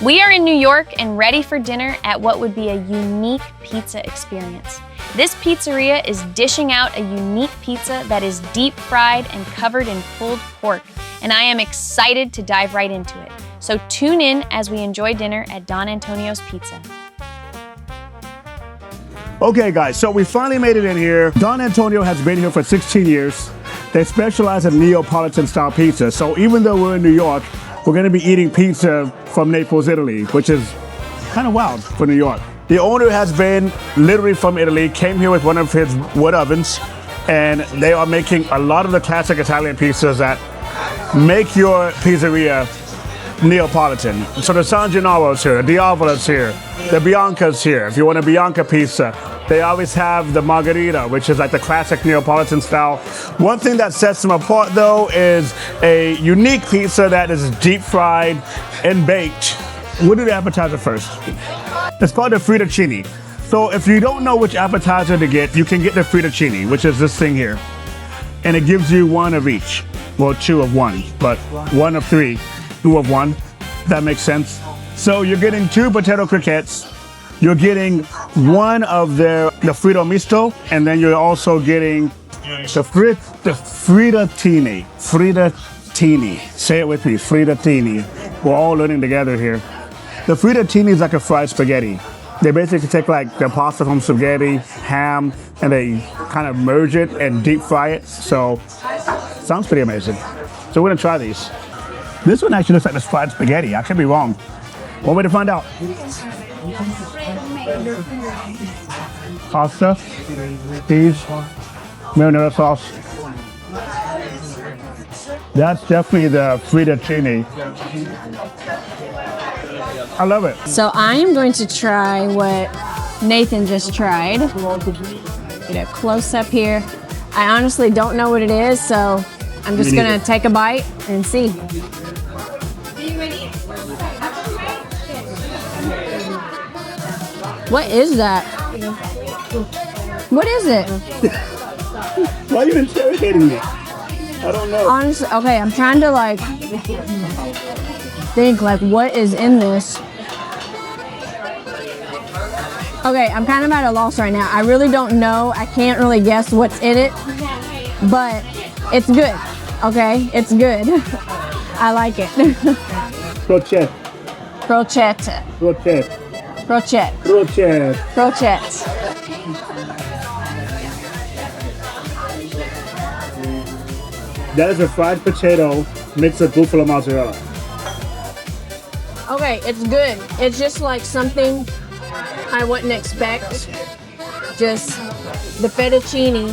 We are in New York and ready for dinner at what would be a unique pizza experience. This pizzeria is dishing out a unique pizza that is deep fried and covered in pulled pork, and I am excited to dive right into it. So tune in as we enjoy dinner at Don Antonio's Pizza. Okay guys, so we finally made it in here. Don Antonio has been here for 16 years. They specialize in Neapolitan style pizza. So even though we're in New York, we're gonna be eating pizza from Naples, Italy, which is kind of wild for New York. The owner has been literally from Italy, came here with one of his wood ovens, and they are making a lot of the classic Italian pizzas that make your pizzeria Neapolitan. So the San Gennaro's here, the Diavola's here, the Bianca's here. If you want a Bianca pizza, they always have the Margherita, which is like the classic Neapolitan style. One thing that sets them apart though is a unique pizza that is deep fried and baked. We'll do the appetizer first. It's called the Fritochini. So if you don't know which appetizer to get, you can get the Fritochini, which is this thing here. And it gives you one of each. Well, two of one, but one of three. Two of one, that makes sense. So you're getting 2 potato croquettes, you're getting one of the Frito misto, and then you're also getting the Fritochini. Fritochini. Say it with me, Fritochini. We're all learning together here. The Fritochini is like a fried spaghetti. They basically take like the pasta from spaghetti, ham, and they kind of merge it and deep fry it. So, sounds pretty amazing. So we're gonna try these. This one actually looks like this fried spaghetti. I could be wrong. One way to find out. Pasta, cheese, marinara sauce. That's definitely the Fritochini. I love it. So I am going to try what Nathan just tried. Get a close up here. I honestly don't know what it is, so I'm just gonna take a bite and see. What is that? What is it? Why are you interrogating me? I don't know. Honestly, okay, I'm trying to like think like what is in this. Okay, I'm kind of at a loss right now. I really don't know. I can't really guess what's in it, but it's good. Okay, it's good. I like it. Crochet. Crochet. Crochet. Crochet. Crochet. Crochet. That is a fried potato mixed with buffalo mozzarella. Okay, it's good. It's just like something I wouldn't expect. Just the fettuccine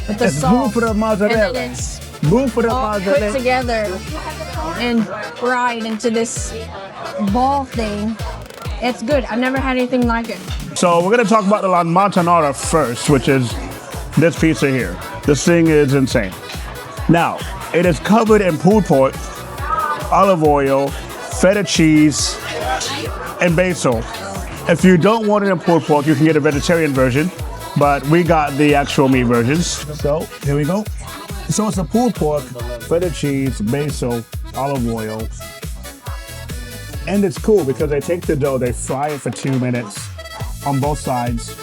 with the It's sauce. buffalo mozzarella. And then it's Buffalo all put mozzarella. together and fried into this ball thing. It's good. I've never had anything like it. So we're gonna talk about the La Matanara first, which is this pizza here. This thing is insane. Now, it is covered in pulled pork, olive oil, feta cheese, and basil. If you don't want it in pulled pork, you can get a vegetarian version, but we got the actual meat versions. So, here we go. So it's a pulled pork, feta cheese, basil, olive oil. And it's cool because they take the dough, they fry it for 2 minutes on both sides,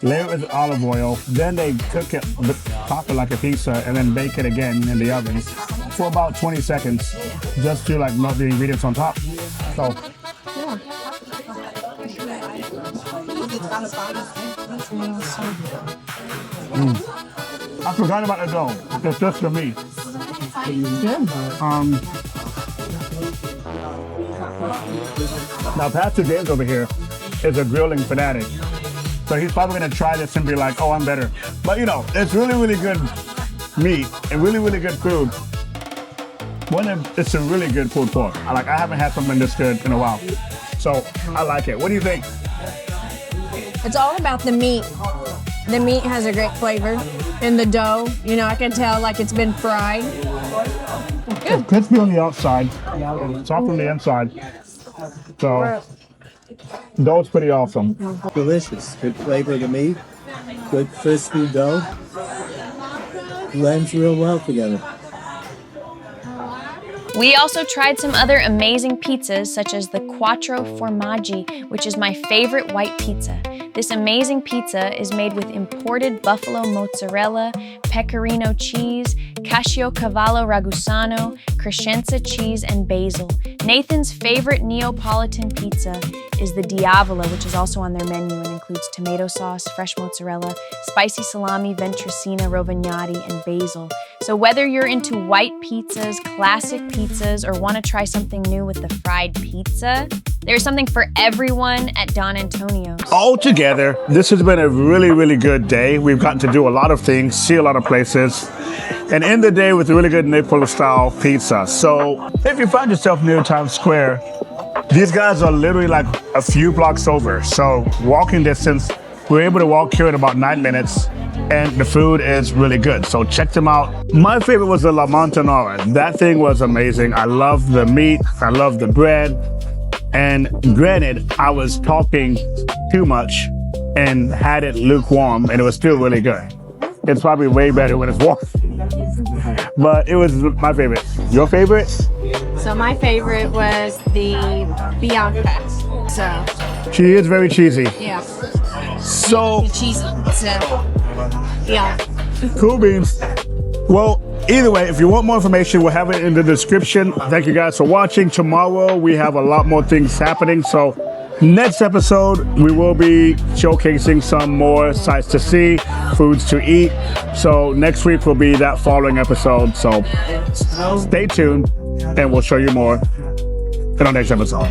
layer it with olive oil, then they cook it, top it like a pizza, and then bake it again in the oven for about 20 seconds, just to like melt the ingredients on top. So, I forgot about the dough. It's just for me. Now, Pastor James over here is a grilling fanatic. So he's probably gonna try this and be like, oh, I'm better. But you know, it's really, really good meat and really, really good food. It's a really good pulled pork. I haven't had something this good in a while. So I like it. What do you think? It's all about the meat. The meat has a great flavor. And the dough, you know, I can tell like it's been fried. It's crispy on the outside, soft on the inside. So, dough's pretty awesome. Delicious. Good flavor of the meat. Good crispy dough. Blends real well together. We also tried some other amazing pizzas, such as the Quattro Formaggi, which is my favorite white pizza. This amazing pizza is made with imported buffalo mozzarella, pecorino cheese, Caciocavallo Ragusano, Crescenza cheese, and basil. Nathan's favorite Neapolitan pizza is the Diavola, which is also on their menu and includes tomato sauce, fresh mozzarella, spicy salami, ventricina, rovignati, and basil. So whether you're into white pizzas, classic pizzas, or want to try something new with the fried pizza, there's something for everyone at Don Antonio's. Altogether, this has been a really, really good day. We've gotten to do a lot of things, see a lot of places, and end the day with a really good Naples-style pizza. So if you find yourself near Times Square, these guys are literally like a few blocks over. So walking distance, we're able to walk here in about 9 minutes, and the food is really good. So check them out. My favorite was the La Montanara. That thing was amazing. I love the meat, I love the bread. And granted, I was talking too much and had it lukewarm, and it was still really good. It's probably way better when it's warm. But it was my favorite. Your favorite? So my favorite was the Bianca. So She is very cheesy. yeah, So cheesy. So yeah. cool beans. Well, either way, if you want more information, we'll have it in the description. Thank you guys for watching. Tomorrow, we have a lot more things happening. So next episode, we will be showcasing some more sights to see, foods to eat. So next week will be that following episode. So stay tuned, and we'll show you more in our next episode.